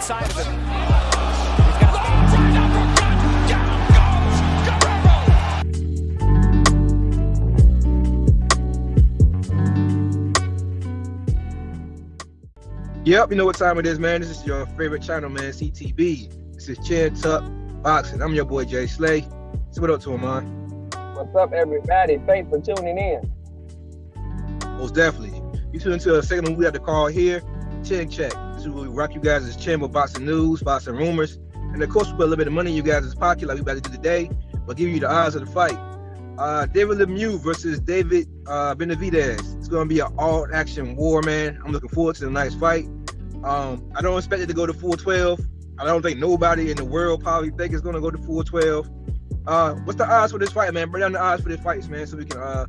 outside of him. He's got Yep, you know what time it is, man. This is your favorite channel, man, CTB. This is Chin Tuck Boxing. I'm your boy, Jay Slay. So what up to him, man? What's up, everybody? Thanks for tuning in. Most definitely. You tune into a segment we have to call here, Chin Check. This is where we rock you guys' chin with boxing news, boxing rumors, and of course we put a little bit of money in you guys' pocket like we about to do today, but give you the odds of the fight. David Lemieux versus David Benavides. It's going to be an all-action war, man. I'm looking forward to the night's fight. I don't expect it to go to full 12. I don't think nobody in the world probably think it's going to go to full 12. What's the odds for this fight, man? Bring down the odds for this fight, man, so we can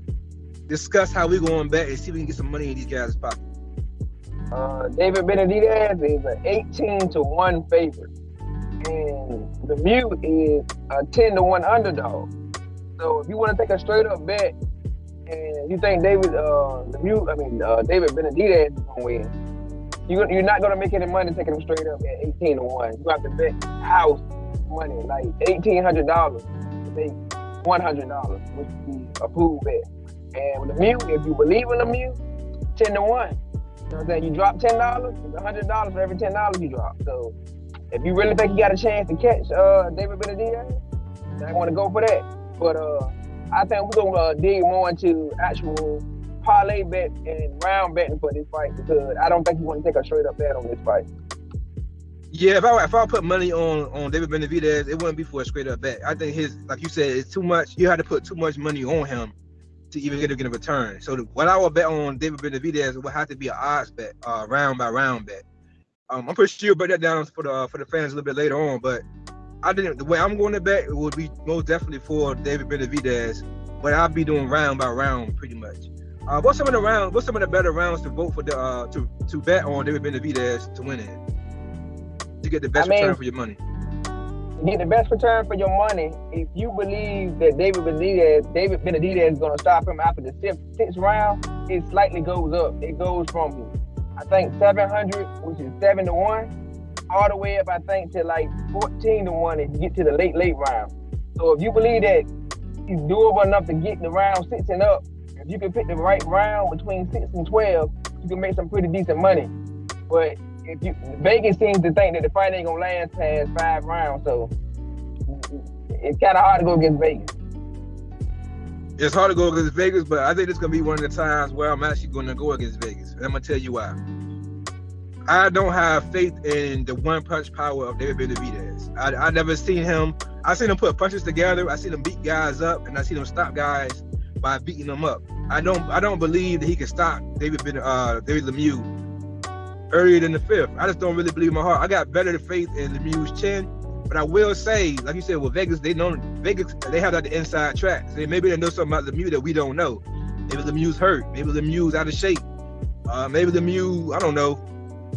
discuss how we going to bet and see if we can get some money in these guys' pocket. David Benavides is an 18-1 favorite, and Lemieux is a 10-1 underdog. So if you want to take a straight-up bet and you think David Benavides is going to win, you're not going to make any money taking him straight up at 18-1. You have to bet house money, like $1,800 to take $100, which would be a pool bet. And with Lemieux, if you believe in Lemieux, 10-1. You know what I'm saying? You drop $10, it's $100 for every $10 you drop. So if you really think you got a chance to catch David Benavides, I want to go for that. But I think we're going to dig more into actual parlay bet and round betting for this fight, because I don't think you want to take a straight up bet on this fight. Yeah, if I put money on David Benavides, it wouldn't be for a straight up bet. I think his, like you said, it's too much. You had to put too much money on him to even get a return. So what I would bet on David Benavides would have to be an odds bet, round by round bet. I'm pretty sure you'll break that down for the fans a little bit later on, but the way I'm going to bet, it would be most definitely for David Benavides, but I'll be doing round by round pretty much. What's some of the better rounds to vote for to bet on David Benavides to win it, to get the best return for your money? To get the best return for your money, if you believe that David Benavides is going to stop him after the sixth round, it slightly goes up. It goes from, I think, 700, which is 7-1, all the way up, I think, to like 14-1 if you get to the late round. So if you believe that he's doable enough to get the round 6 and up, if you can pick the right round between 6 and 12, you can make some pretty decent money. But Vegas seems to think that the fight ain't gonna last past 5 rounds, so it's kind of hard to go against Vegas. It's hard to go against Vegas, but I think this is gonna be one of the times where I'm actually gonna go against Vegas, and I'm gonna tell you why. I don't have faith in the one-punch power of David Benavides. I never seen him. I seen him put punches together. I seen him beat guys up, and I seen him stop guys by beating them up. I don't believe that he can stop David Lemieux earlier than the 5th. I just don't really believe in my heart. I got better faith in Lemieux's chin, but I will say, like you said, with Vegas, they have like the inside track. So maybe they know something about Lemieux that we don't know. Maybe Lemieux's hurt. Maybe Lemieux's out of shape. Maybe Lemieux, I don't know,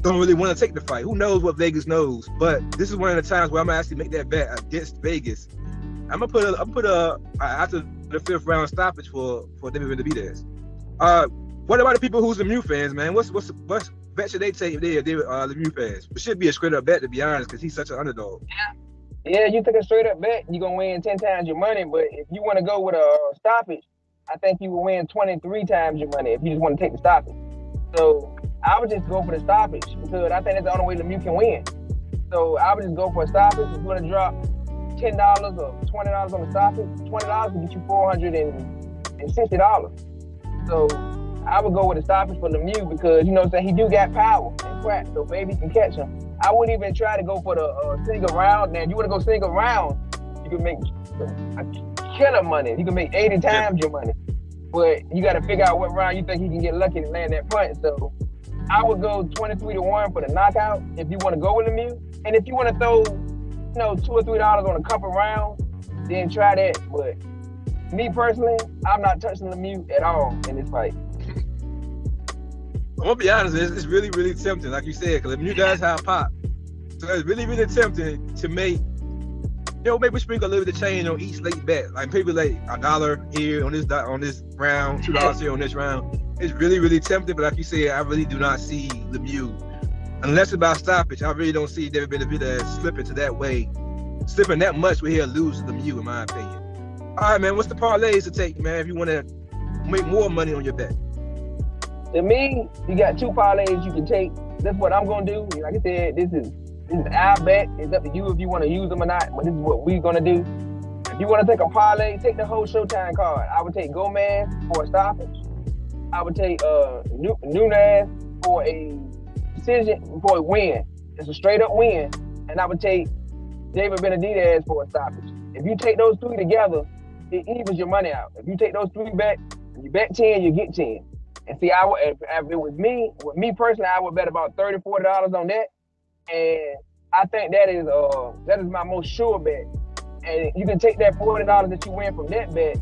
don't really want to take the fight. Who knows what Vegas knows? But this is one of the times where I'm gonna actually make that bet against Vegas. I'm gonna put after the 5th round stoppage for David Benavides. What about the people who's Lemieux fans, man? What bet should they take if they're David Lemieux fans? It should be a straight up bet, to be honest, because he's such an underdog. Yeah, you take a straight up bet, you're gonna win 10 times your money. But if you want to go with a stoppage, I think you will win 23 times your money if you just want to take the stoppage. So I would just go for the stoppage, because I think that's the only way Lemieux can win. So I would just go for a stoppage. If you want to drop $10 or $20 on the stoppage, $20 will get you $460. So I would go with a stoppage for Lemieux, because, you know what I'm saying, he do got power and crack, so maybe he can catch him. I wouldn't even try to go for the single round. Now, if you want to go single round, you can make a killer money. You can make 80 times your money. But you got to figure out what round you think he can get lucky to land that punch. So I would go 23-1 for the knockout if you want to go with Lemieux. And if you want to throw, $2 or $3 on a couple rounds, then try that. But me personally, I'm not touching Lemieux at all in this fight. I'm gonna be honest, it's really, really tempting, like you said, because Lemieux does have pop. So it's really, really tempting to make, maybe sprinkle a little bit of change on each late bet. Like maybe like $1 here on this round, $2 here on this round. It's really, really tempting, but like you said, I really do not see Lemieux unless it's about stoppage, I really don't see David Benavides slipping that much where he'll lose to Lemieux, in my opinion. All right, man, what's the parlays to take, man, if you want to make more money on your bet? To me, you got 2 parlays you can take. That's what I'm going to do. Like I said, this is our bet. It's up to you if you want to use them or not, but this is what we're going to do. If you want to take a parlay, take the whole Showtime card. I would take Gomez for a stoppage. I would take Nunez for a decision, for a win. It's a straight up win. And I would take David Benavides for a stoppage. If you take those 3 together, it evens your money out. If you take those 3 bets, you bet 10, you get 10. And see, if it was me, personally, I would bet about $30, $40 on that. And I think that is my most sure bet. And you can take that $40 that you win from that bet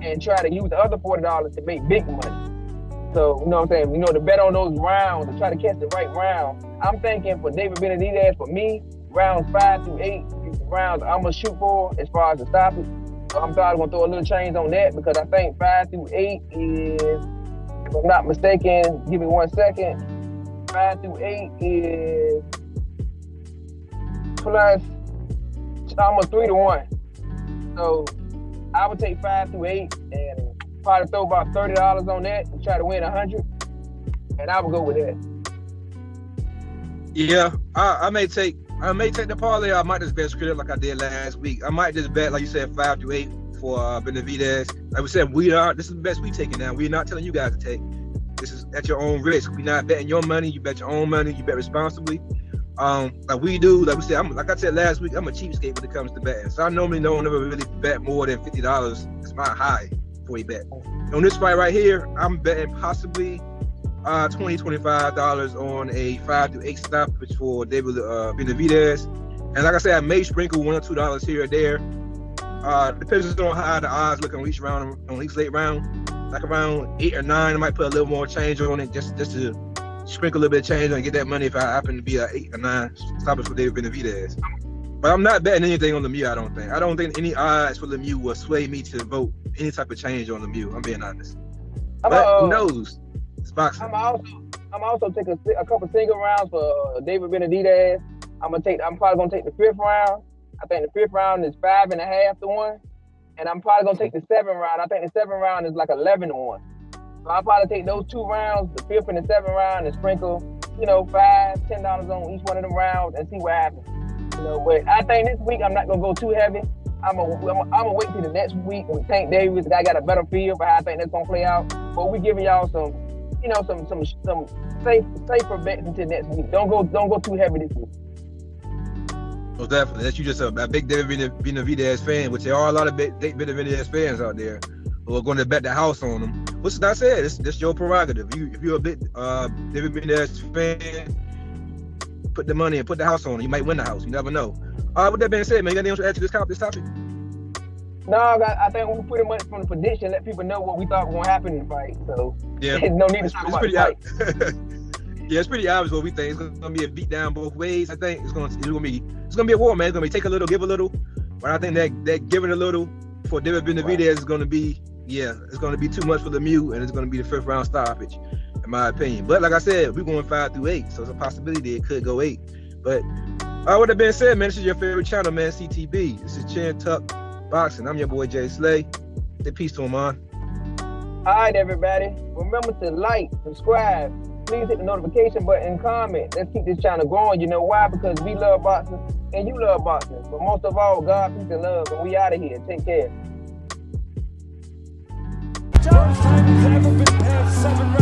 and try to use the other $40 to make big money. So, you know what I'm saying? To bet on those rounds and try to catch the right round. I'm thinking for David Benavides, for me, rounds 5 through 8 is the rounds I'm going to shoot for as far as the stoppage. So I'm probably going to throw a little change on that because I think 5 through 8 is, if I'm not mistaken, give me 1 second. 5 through 8 is plus almost 3 to 1. So I would take 5 through 8 and probably throw about $30 on that and try to win 100. And I would go with that. Yeah, I may take the parlay. I might just bet straight up like I did last week. I might just bet, like you said, 5 to 8 for Benavides. Like we said, this is the best we taking now. We're not telling you guys to take. This is at your own risk. We're not betting your money. You bet your own money. You bet responsibly. Like we do. Like we said, like I said last week, I'm a cheapskate when it comes to betting. So I normally don't ever really bet more than $50. It's my high for a bet. On this fight right here, I'm betting possibly $20, $25 on a 5 to 8 stoppage for David Benavides. And like I said, I may sprinkle $1 or $2 here or there. Depends on how the odds look on each round, on each late round. Like around 8 or 9, I might put a little more change on it just to sprinkle a little bit of change on and get that money if I happen to be an 8 or 9 stoppage for David Benavides. But I'm not betting anything on Lemieux, I don't think. I don't think any odds for Lemieux will sway me to vote any type of change on Lemieux. I'm being honest. But who knows? It's boxing. I'm also taking a couple single rounds for David Benavides. I'm probably gonna take the 5th round. I think the 5th round is 5.5 to 1. And I'm probably gonna take the 7th round. I think the 7th round is like 11 to 1. So I'll probably take those 2 rounds, the 5th and the 7th round, and sprinkle, $5, $10 on each one of them rounds and see what happens. But I think this week I'm not gonna go too heavy. I'm gonna wait till the next week with Tank Davis. I got a better feel for how I think that's gonna play out. But we giving y'all some safer bets until next week. Don't go too heavy this week. Most definitely. That's you just a big David Benavides fan, which there are a lot of David Benavides fans out there who are going to bet the house on them. What's that said? It's your prerogative. If you're a big David Benavides fan, put the money and put the house on him. You might win the house. You never know. With that being said, man, you got anything else to add to this topic? No, I think we pretty much from the prediction let people know what we thought was going to happen in the fight. So yeah, there's no need to talk about the fight. Yeah, it's pretty obvious what we think. It's going to be a beat down both ways. I think it's going to be a war, man. It's going to be take a little, give a little. But I think that giving a little for David Benavides is going to be, it's going to be too much for Lemieux, and it's going to be the 5th round stoppage, in my opinion. But like I said, we're going 5 through 8, so it's a possibility it could go 8. But with that being said, man, this is your favorite channel, man, CTB. This is Chin Tuck Boxing. I'm your boy Jay Slay. Say peace to him, man. All right, everybody. Remember to like, subscribe. Please hit the notification button and comment. Let's keep this channel growing. You know why? Because we love boxing and you love boxing. But most of all, God, peace, and love. And we out of here. Take care. First time he's ever been past 7 rounds.